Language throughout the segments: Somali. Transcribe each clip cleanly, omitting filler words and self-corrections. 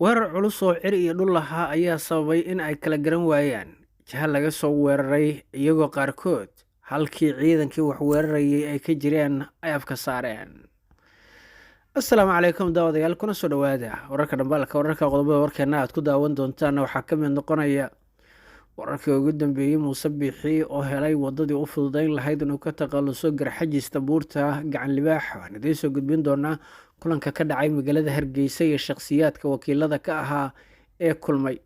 Weerar culus oo cir iyo dhul ahaa ayaa sababay in ay kala garan waayaan jiha laga soo weeraray, iyagoo qaarkood halkii ciidankii wax weerarayay ay ka jireen ay afka saareen. Assalaamu calaykum daawadayaal, kuna soo dhawaada wararka dhambaalka wararka qodobada warkeena aad ku daawan doontaan waxaa ka mid noqonaya wararkii ugu dambeeyey Muuse Biixi oo helay wadadii u fududeyn lahayd inuu ka takhaluso garxajista buurta gacan libaax. Waxaan idiin soo gudbin doonaa kulanka ka dhacay magaalada Hargeysa iyo shakhsiyaadka wakiilada ka ahaa ee kulmay.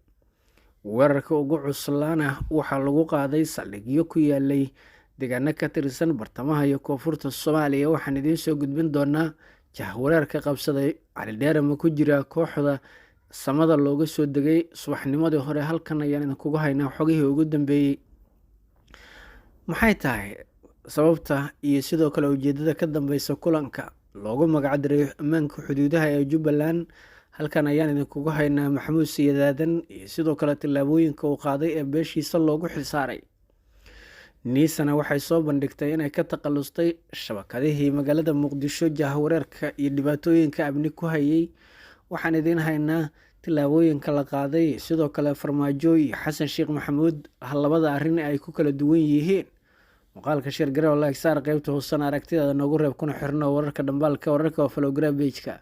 Weerarka ugu cuslaana waxaa lagu qaaday saldhigyo ku yaalay deegaano ka tirsan bartamaha iyo koonfurta Soomaaliya. Waxaan idiin soo gudbin doonaa jahwareerka qabsaday Cali Dheere ma ku jira kooxda samada looga soo degay subaxnimadii hore. Halkan ayaan idinkugu haynaa xogihii ugu dambeeyey. Maxay tahay sababta iyo sidoo kale ujeedada ka dambeysa kulanka loogu magac daray ammaanka xuduudaha ee Jubbaland? Halkan ayaan idinkugu haynaa Maxamuud Siyadaadan iyo sidoo kale tallaabooyinka uu qaaday ee beeshiisa loogu xilsaaray. Niisana waxay soo bandhigtay inay ka takhalustay shabakadihii magaalada Muqdisho jahwareerka iyo dhibaatooyinka amni ku hayay. Waxaan idiin haynaa tallaabooyinka la qaaday, sidoo kale Farmaajo iyo Xasan Sheekh Maxamuud labada arrin ay ku kala duwan yihiin. Muuqaalka share garow like saar qaybta hoosena aragtidaada noogu reeb kuna xirno wararka dhambaalka wararka oo follow page-ka.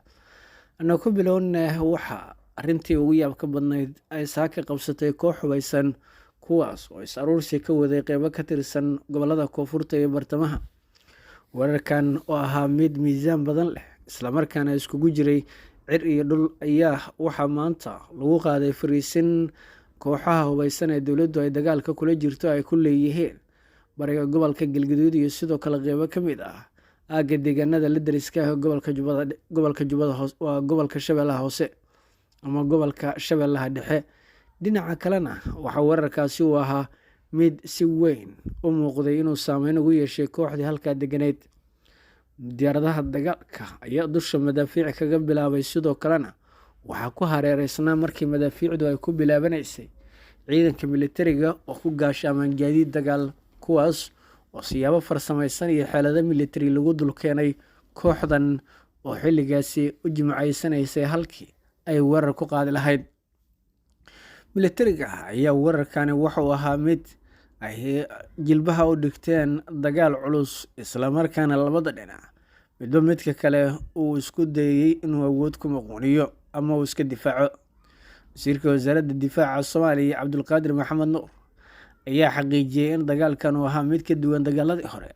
Anna ku bilowna waxa arrintii ugu yaabka badnayd ay saaka qabsatay koox hubeysan kuwaas oo is aruursi ka waday qaybo ka tirsan gobolada koonfurta iyo bartamaha. Weerarkan oo ahaa mid miisaan badan leh isla markaana iskugu jiray cir iyo dhul ayaa waxaa maanta lagu qaaday fariisin kooxaha hubeysan ee dowladdu ay dagaalka kula jirto ay ku leeyihiin bariga gobolka Galgaduud iyo sidoo kale qaybo ka mid ah aagga deegaanada la deriska ah gobolka Shabeellaha Hoose ama gobolka Shabeellaha Dhexe. Dhinaca kalena waxaa weerarkaasi uu ahaa mid si weyn u muuqday inuu saameyn ugu yeeshay kooxdii halkaa deganeyd. Diyaaradaha dagaalka ayaa dusha madaafiic kaga bilaabay, sidoo kalena waxaa ku hareereysnaa markii madaafiicdu ay ku bilaabanaysay ciidanka militariga oo ku gaashaamaan gaadiid dagaal, kuwaas oo siyaabo farsamaysan iyo xeelado militari lagu dul keenay kooxdan oo xilligaasi u jimcaysanaysay halkii ay weerar ku qaadi lahayd. Militariga ayaa weerarkani wuxuu ahaa mid ay jilbaha u dhigteen dagaal culus, isla markaana labada dhinac midba midka kale uu isku dayay inuu awood ku maquuniyo ama uu iska difaaco. Wasiirka wasaaradda difaaca Soomaaliya Cabdulqaadir Maxamed Nuur ayaa xaqiijiyay in dagaalkan uu ahaa mid ka duwan dagaaladii hore,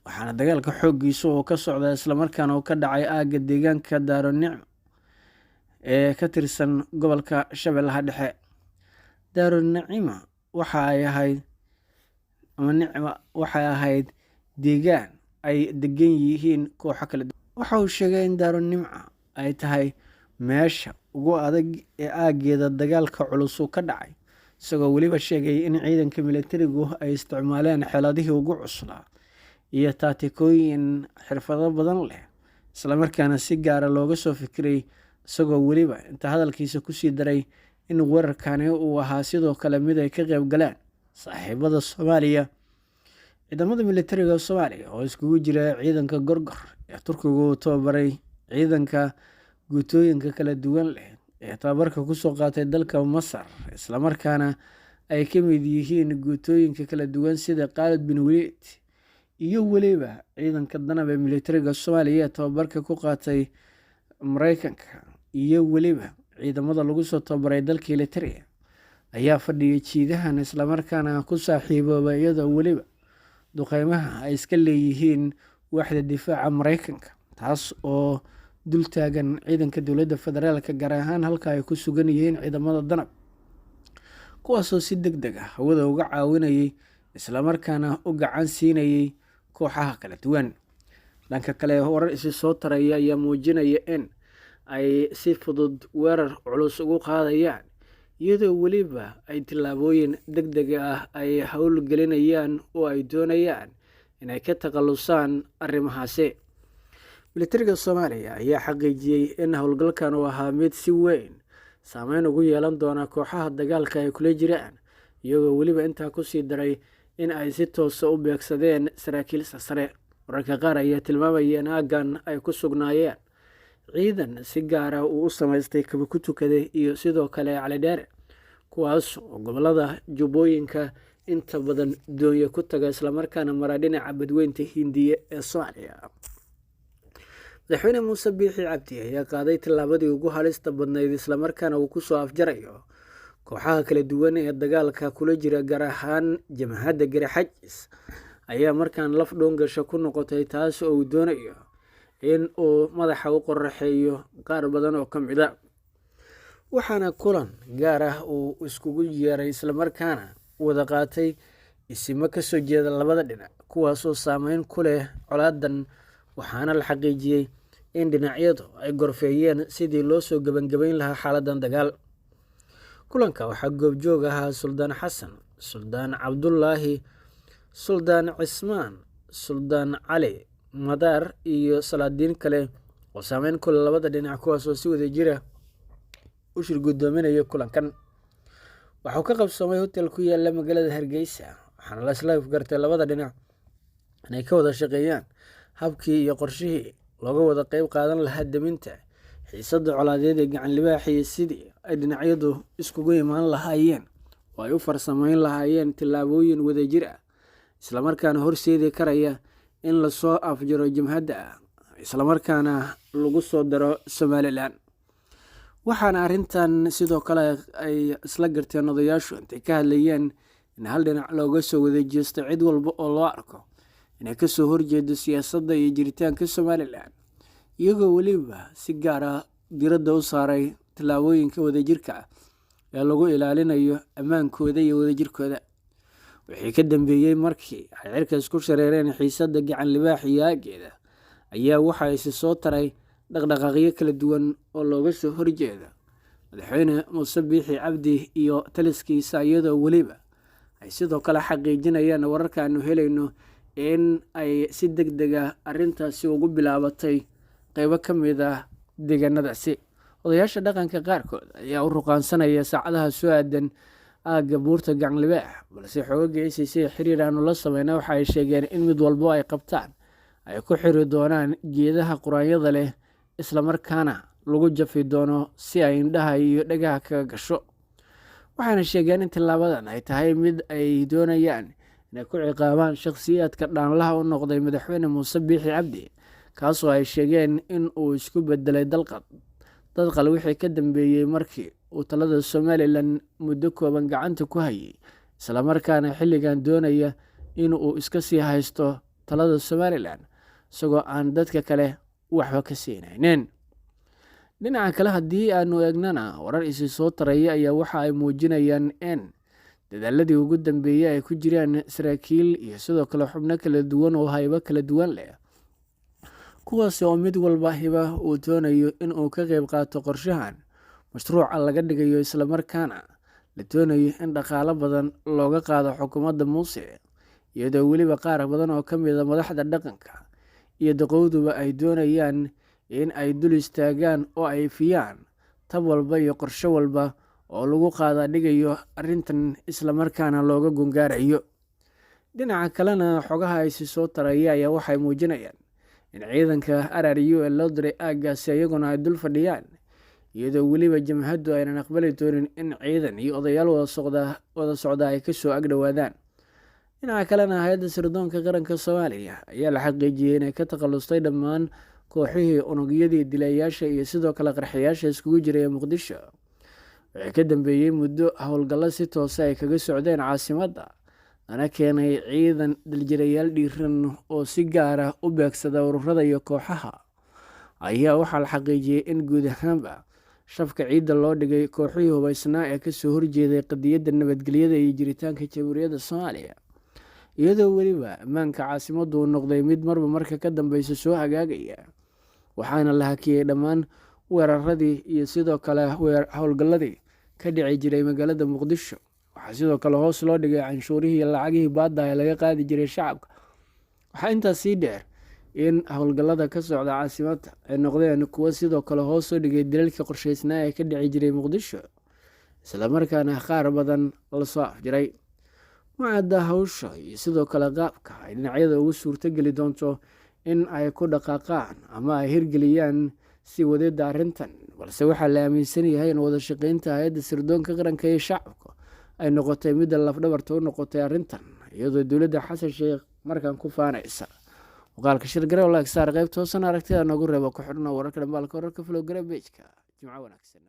waxaana dagaalka xooggiisa uu ka socdaa isla markaana uu ka dhacay aagga deegaanka Daaro Nicmo ee ka tirsan gobolka Shabeellaha Dhexe. Daaro Nicmo waxay ahayd deegaan ay degan yihiin kooxo kala duwan. Waxa uu sheegay in Daaro Nicmo ay tahay meesha ugu adag ee aaggeeda dagaalka culus uu ka dhacay, isagoo weliba sheegay in ciidanka militarigu ay isticmaaleen xeeladihii ugu cuslaa iyo taatikooyin xirfado badan leh, isla markaana si gaara looga soo fikiray, isagoo weliba inta hadalkiisa kusii daray in weerarkani uu ahaa sidoo kale mid ay ka qayb galeen saaxiibada Soomaaliya. Ciidamada militariga Soomaaliya oo iskugu jira ciidanka Gorgor ee Turkigu uu tababaray, ciidanka guutooyinka kala duwan leh ee tababarka kusoo qaatay dalka Masar, isla markaana ay ka mid yihiin guutooyinka kala duwan sida Khalid bin Waliid iyo weliba ciidanka danab ee militariga Soomaaliya ee tababarka ku qaatay Mareykanka iyo weliba ciidamada lagu soo tababaray dalka Eritrea ayaa fadhiyay jiidahan, isla markaana ku saaxiiboobay iyadoo weliba duqeymaha ay iska leeyihiin waaxda difaaca Mareykanka, taas oo dul taagan ciidanka dowladda federaalka, gaar ahaan halka ay ku sugan yihiin ciidamada danab, kuwaasoo si degdeg ah hawada uga caawinayay isla markaana u gacan siinayay kooxaha kala duwan. Dhanka kale, warar isi soo taraya ayaa muujinaya in ay si fudud weerar culus ugu qaadayaan, iyadoo weliba ay tallaabooyin degdeg ah ay howlgelinayaan oo ay doonayaan inay ka takhalusaan arrimahaasi. Militariga Soomaaliya ayaa xaqiijiyay in howlgalkan uu ahaa mid si weyn saameyn ugu yeelan doona kooxaha dagaalka ay kula jiraan, iyagoo weliba intaa kusii daray in ay si toosa u beegsadeen saraakiil sare. Wararka qaar ayaa tilmaamaya in aaggan ay ku sugnaayeen ciidan si gaar ah uu u samaystay kaba ku tukaday iyo sidoo kale cali dheere, kuwaas oo gobolada jubbooyinka inta badan doonye ku taga islamarkaana mara dhinaca badweynta hindiya ee soomaaliya. madaxweyne muuse biixi cabdi ayaa qaaday tallaabadii ugu halista badnayd islamarkaana uu kusoo afjarayo kooxaha kala duwan ee dagaalka kula jira, gaar ahaan jamhadda garaxajis ayaa markaan laf dhoongasho ku noqotay, taas oo uu doonayo in uu madaxa u qoraxeeyo qaar badan oo ka mid a. waxaana kulan gaar ah uu iskugu yeeray islamarkaana wada qaatay isimo kasoo jeeda labada dhinac, kuwaasoo saameyn ku leh colaadan, waxaana la xaqiijiyey in dhinacyadu ay gorfeeyeen sidii loo soo gebangebayn lahaa xaaladan dagaal. kulanka waxaa goobjoog ahaa suldaan xasan, suldaan cabdulaahi, suldaan cismaan, suldaan cali madaar iyo salaadiin kale oo saameyn ku leh labada dhinac, kuwaasoo si wada jira u shir guddoominaya kulankan. waxuu ka qabsoomay hotel ku yaala magaalada Hargeysa, waxaana la isla gartay labada dhinac inay ka wada shaqeeyaan habkii iyo qorshihii looga wada qeyb qaadan lahaa deminta xiisada colaadeed ee gacan libaaxa iyo sidii ay dhinacyadu iskugu imaan lahaayeen oo ay u farsameyn lahaayeen tillaabooyin wadajir ah, islamarkaana horseedi karaya in lasoo afjaro jamhadda, islamarkaana lagu soo daro Somalilan. waxaana arrintan sidoo kale ay isla garteen odayaashu intay ka hadlayeen in hal dhinac looga soo wada jeesto cid walba oo loo arko inay kasoo horjeedo siyaasadda iyo jiritaanka Somalilan, iyagoo weliba si gaar ah diradda u saaray tallaabooyinka wadajirka ah ee lagu ilaalinayo ammaankooda iyo wadajirkooda. wixii ka dambeeyey markii ay cirkaas ku shareereen xiisadda gacan libaax iyo aageeda, ayaa waxa isi soo taray dhaqdhaqaaqyo kala duwan oo looga soo horjeeda madaxweyne muuse biixi cabdi iyo taliskiisa, iyadoo weliba ay sidoo kale xaqiijinayaan wararka aanu helayno in ay si degdeg ah arrintaasi ugu bilaabatay qeybo ka mid ah deegaanadaasi. odayaasha dhaqanka qaarkood ayaa u ruqaansanaya saacadaha soo aadan aagga buurta gacan libaax, balse xoogagga ACC xiriir aanu la sameyna waxa ay sheegeen in mid walbo ay qabtaan ay ku xiri doonaan geedaha quraanyada leh, islamarkaana lagu jafi doono si ay indhaha iyo dhagaha kaga gasho. waxaana sheegeen in tillaabadan ay tahay mid ay doonayaan inay ku ciqaabaan shakhsiyaadka dhaanlaha u noqday madaxweyne muuse biixi cabdi, kaasoo ay sheegeen in uu isku bedelay dadqal wixii ka dambeeyey markii uu talada Somalilan muddo kooban gacanta ku hayay, islamarkaana xilligan doonaya in uu iska sii haysto talada Somalilan isagoo aan dadka kale waxba ka siinaynin. dhinaca kale haddii aanu eegnana, warar isi soo taraya ayaa waxa ay muujinayaan in dadaaladii ugu dambeeyey ay ku jiraan saraakiil iyo sidoo kale xubno kala duwan oo haybo kala duwan leh, kuwaas oo mid walba hiba uu doonayo in uu ka qeyb qaato qorshahan mashruuca laga dhigayo, islamarkaana la doonayo in dhaqaalo badan looga qaado xukuumadda muuse, iyadoo weliba qaar badan oo ka mid a madaxda dhaqanka iyo daqowduba ay doonayaan in ay dul istaagaan oo ay fiyaan tab walba iyo qorshe walba oo lagu qaada dhigayo arrintan, islamarkaana looga gungaarayo. dhinaca kalena xogaha ay si soo taraya ayaa waxay muujinayaan in ciidanka RRU ee loo diray aaggaasi iyaguna ay dul fadhiyaan, iyadoo weliba jamhaddu aynan aqbali doonin in ciidan iyo odayaal wada socda ay kasoo agdhowaadaan. dhinaca kalena hay-adda sirdoonka qaranka Soomaaliya ayaa la xaqiijiyey inay ka takhalustay dhammaan kooxihii unugyadii dilayaasha iyo sidoo kale qarxiyaasha iskugu jiray ee Muqdisho. wixii ka dambeeyey muddo howlgallo si toose ay kaga socdeen caasimadda, lana keenay ciidan daljirayaal dhiiran oo si gaar ah u beegsada ururada iyo kooxaha, ayaa waxaa la xaqiijiyey in guud ahaanba shafka ciidda loo dhigay kooxihii hubeysnaa ee kasoo horjeeday qadiyadda nabadgelyada iyo jiritaanka jamhuuriyadda Soomaaliya, iyadoo weliba ammaanka caasimaddu uu noqday mid marba marka ka dambeysa soo hagaagaya. waxaana la hakiyey dhammaan weeraradii iyo sidoo kale howlgalladii ka dhici jiray magaalada Muqdisho. waxaa sidoo kale hoos loo dhigay canshuurihii iyo lacagihii baadda ee laga qaadi jiray shacabka. waxaa intaas sii dheer in howlgallada ka socda caasimadda ay noqdeen kuwo sidoo kale hoos soo dhigay dilalka qorsheysnaa ee ka dhici jiray Muqdisho, islamarkaana qaar badan lasoo afjiray. macadda hawsha iyo sidoo kale qaabka ay dhinacyada ugu suurtogeli doonto in ay ku dhaqaaqaan ama ay hirgeliyaan sii wadida arrintan, balse waxaa la aaminsan yahay in wada shaqeynta hay-adda sirdoonka qaranka iyo shacabka ay noqotay midda lafdhabarta u noqotay arrintan, iyadoo dowladda xasan sheekh markan ku faanaysa. muuqaalka shirgare oo la saar qaybta hoosan aragtida noogu reeba ku xidhna wararka dhambaalka wararka flow garabejka. jimco wanaagsan.